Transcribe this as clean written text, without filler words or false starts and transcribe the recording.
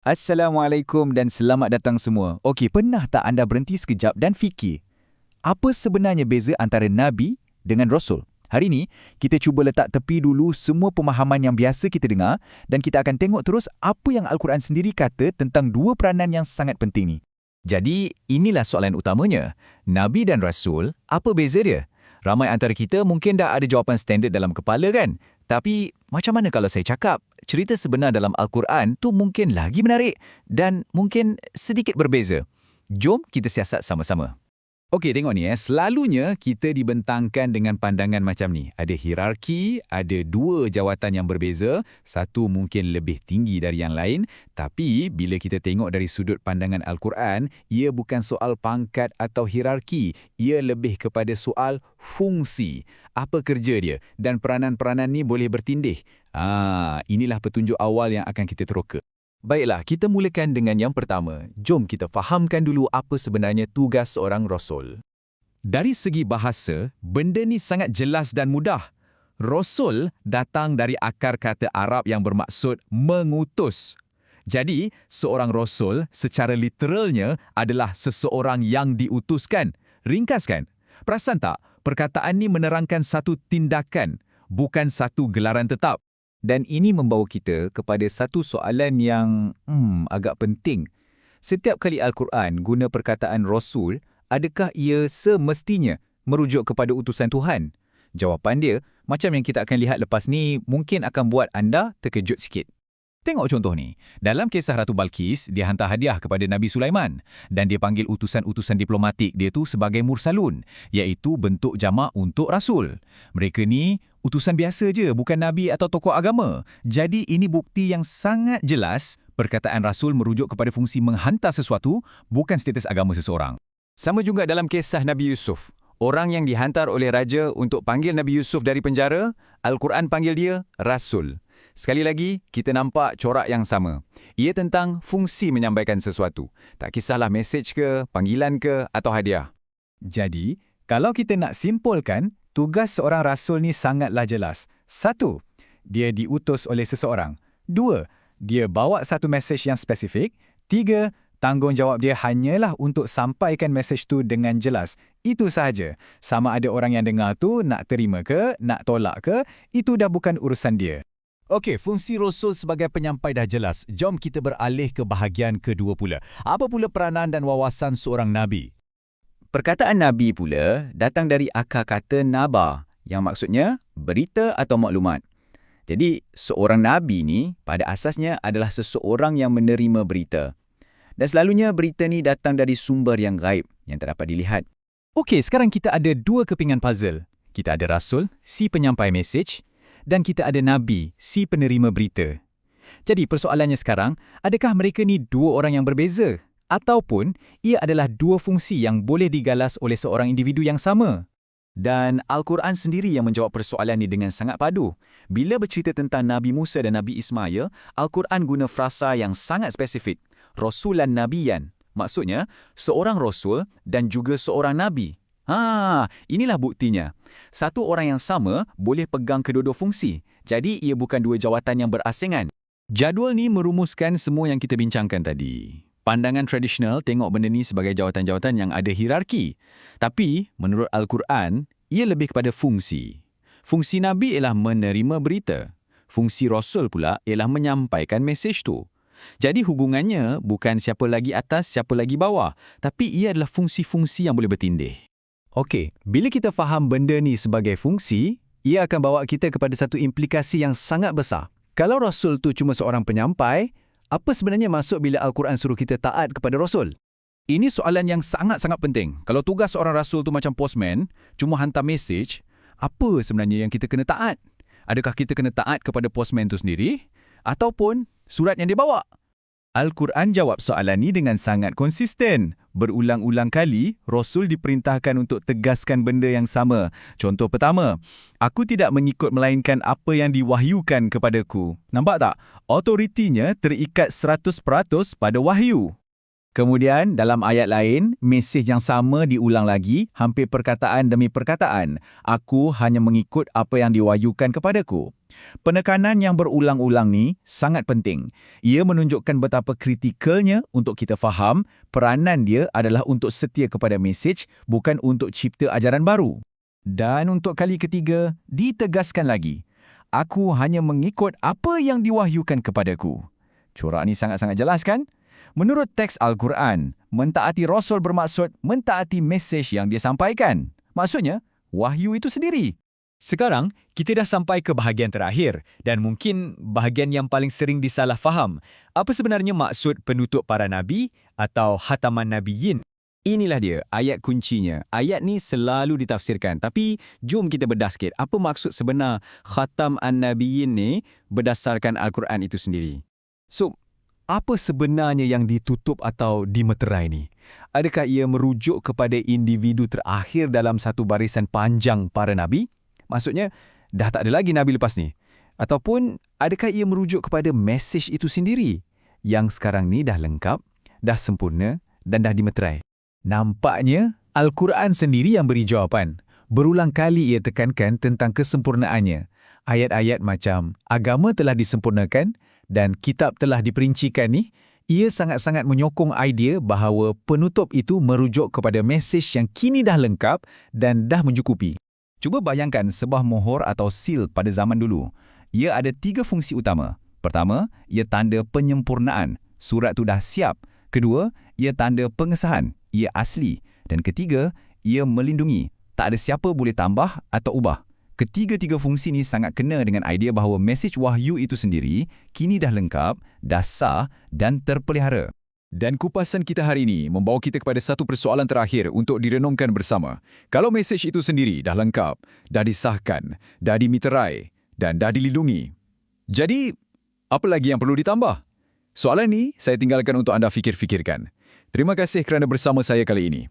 Assalamualaikum dan selamat datang semua. Okey, pernah tak anda berhenti sekejap dan fikir, apa sebenarnya beza antara Nabi dengan Rasul? Hari ini, kita cuba letak tepi dulu semua pemahaman yang biasa kita dengar dan kita akan tengok terus apa yang Al-Quran sendiri kata tentang dua peranan yang sangat penting ni. Jadi, inilah soalan utamanya. Nabi dan Rasul, apa beza dia? Ramai antara kita mungkin dah ada jawapan standard dalam kepala kan? Tapi, macam mana kalau saya cakap, cerita sebenar dalam Al-Quran tu mungkin lagi menarik dan mungkin sedikit berbeza. Jom kita siasat sama-sama. Okey, tengok ni. Selalunya kita dibentangkan dengan pandangan macam ni. Ada hierarki, ada dua jawatan yang berbeza. Satu mungkin lebih tinggi dari yang lain. Tapi bila kita tengok dari sudut pandangan Al-Quran, ia bukan soal pangkat atau hierarki. Ia lebih kepada soal fungsi. Apa kerja dia? Dan peranan-peranan ni boleh bertindih. Inilah petunjuk awal yang akan kita teroka. Baiklah, kita mulakan dengan yang pertama. Jom kita fahamkan dulu apa sebenarnya tugas seorang Rasul. Dari segi bahasa, benda ni sangat jelas dan mudah. Rasul datang dari akar kata Arab yang bermaksud mengutus. Jadi, seorang Rasul secara literalnya adalah seseorang yang diutuskan. Ringkaskan. Perasan tak? Perkataan ni menerangkan satu tindakan, bukan satu gelaran tetap. Dan ini membawa kita kepada satu soalan yang agak penting. Setiap kali Al-Quran guna perkataan Rasul, adakah ia semestinya merujuk kepada utusan Tuhan? Jawapan dia, macam yang kita akan lihat lepas ni, mungkin akan buat anda terkejut sikit. Tengok contoh ni. Dalam kisah Ratu Balkis, dia hantar hadiah kepada Nabi Sulaiman dan dia panggil utusan-utusan diplomatik dia tu sebagai mursalun, iaitu bentuk jamak untuk rasul. Mereka ni utusan biasa je, bukan nabi atau tokoh agama. Jadi ini bukti yang sangat jelas perkataan rasul merujuk kepada fungsi menghantar sesuatu, bukan status agama seseorang. Sama juga dalam kisah Nabi Yusuf. Orang yang dihantar oleh raja untuk panggil Nabi Yusuf dari penjara, Al-Quran panggil dia rasul. Sekali lagi, kita nampak corak yang sama. Ia tentang fungsi menyampaikan sesuatu. Tak kisahlah mesej ke, panggilan ke, atau hadiah. Jadi, kalau kita nak simpulkan, tugas seorang rasul ni sangatlah jelas. 1. Dia diutus oleh seseorang. 2. Dia bawa satu mesej yang spesifik. 3. Tanggungjawab dia hanyalah untuk sampaikan mesej tu dengan jelas. Itu sahaja. Sama ada orang yang dengar tu nak terima ke, nak tolak ke, itu dah bukan urusan dia. Okey, fungsi Rasul sebagai penyampai dah jelas. Jom kita beralih ke bahagian kedua pula. Apa pula peranan dan wawasan seorang Nabi? Perkataan Nabi pula datang dari akar kata naba, yang maksudnya berita atau maklumat. Jadi, seorang Nabi ni pada asasnya adalah seseorang yang menerima berita. Dan selalunya berita ni datang dari sumber yang gaib, yang tak dapat dilihat. Okey, sekarang kita ada dua kepingan puzzle. Kita ada Rasul, si penyampai mesej, dan kita ada Nabi, si penerima berita. Jadi persoalannya sekarang, adakah mereka ni dua orang yang berbeza? Ataupun ia adalah dua fungsi yang boleh digalas oleh seorang individu yang sama? Dan Al-Quran sendiri yang menjawab persoalan ni dengan sangat padu. Bila bercerita tentang Nabi Musa dan Nabi Ismail, Al-Quran guna frasa yang sangat spesifik. Rasulan Nabiyan. Maksudnya, seorang Rasul dan juga seorang Nabi. Inilah buktinya. Satu orang yang sama boleh pegang kedua-dua fungsi. Jadi, ia bukan dua jawatan yang berasingan. Jadual ni merumuskan semua yang kita bincangkan tadi. Pandangan tradisional tengok benda ni sebagai jawatan-jawatan yang ada hierarki. Tapi, menurut Al-Quran, ia lebih kepada fungsi. Fungsi Nabi ialah menerima berita. Fungsi Rasul pula ialah menyampaikan mesej tu. Jadi hubungannya bukan siapa lagi atas, siapa lagi bawah. Tapi ia adalah fungsi-fungsi yang boleh bertindih. Okey, bila kita faham benda ni sebagai fungsi, ia akan bawa kita kepada satu implikasi yang sangat besar. Kalau Rasul tu cuma seorang penyampai, apa sebenarnya maksud bila Al-Quran suruh kita taat kepada Rasul? Ini soalan yang sangat-sangat penting. Kalau tugas seorang Rasul tu macam postman, cuma hantar mesej, apa sebenarnya yang kita kena taat? Adakah kita kena taat kepada postman tu sendiri? Ataupun surat yang dia bawa? Al-Quran jawab soalan ni dengan sangat konsisten. Berulang-ulang kali, Rasul diperintahkan untuk tegaskan benda yang sama. Contoh pertama, aku tidak mengikut melainkan apa yang diwahyukan kepadaku. Nampak tak? Otoritinya terikat 100% pada wahyu. Kemudian, dalam ayat lain, mesej yang sama diulang lagi, hampir perkataan demi perkataan. Aku hanya mengikut apa yang diwahyukan kepadaku. Penekanan yang berulang-ulang ni sangat penting. Ia menunjukkan betapa kritikalnya untuk kita faham peranan dia adalah untuk setia kepada mesej, bukan untuk cipta ajaran baru. Dan untuk kali ketiga, ditegaskan lagi. Aku hanya mengikut apa yang diwahyukan kepadaku. Corak ni sangat-sangat jelas kan? Menurut teks Al-Quran, mentaati Rasul bermaksud mentaati mesej yang dia sampaikan. Maksudnya, wahyu itu sendiri. Sekarang, kita dah sampai ke bahagian terakhir dan mungkin bahagian yang paling sering disalah faham. Apa sebenarnya maksud penutup para nabi atau Khataman Nabiyyin? Inilah dia, ayat kuncinya. Ayat ni selalu ditafsirkan. Tapi, jom kita bedah sikit. Apa maksud sebenar Khatam An-Nabiyyin ni berdasarkan Al-Quran itu sendiri? So, apa sebenarnya yang ditutup atau dimeterai ni? Adakah ia merujuk kepada individu terakhir dalam satu barisan panjang para nabi? Maksudnya, dah tak ada lagi nabi lepas ni. Ataupun, adakah ia merujuk kepada mesej itu sendiri? Yang sekarang ni dah lengkap, dah sempurna dan dah dimeterai. Nampaknya, Al-Quran sendiri yang beri jawapan. Berulang kali ia tekankan tentang kesempurnaannya. Ayat-ayat macam, agama telah disempurnakan dan kitab telah diperincikan ni, ia sangat-sangat menyokong idea bahawa penutup itu merujuk kepada mesej yang kini dah lengkap dan dah mencukupi. Cuba bayangkan sebuah mohor atau seal pada zaman dulu. Ia ada 3 fungsi utama. Pertama, ia tanda penyempurnaan. Surat tu dah siap. Kedua, ia tanda pengesahan. Ia asli. Dan ketiga, ia melindungi. Tak ada siapa boleh tambah atau ubah. Ketiga-tiga fungsi ni sangat kena dengan idea bahawa mesej wahyu itu sendiri kini dah lengkap, dah sah dan terpelihara. Dan kupasan kita hari ini membawa kita kepada satu persoalan terakhir untuk direnungkan bersama. Kalau mesej itu sendiri dah lengkap, dah disahkan, dah dimiterai dan dah dilindungi, jadi apa lagi yang perlu ditambah? Soalan ini saya tinggalkan untuk anda fikir-fikirkan. Terima kasih kerana bersama saya kali ini.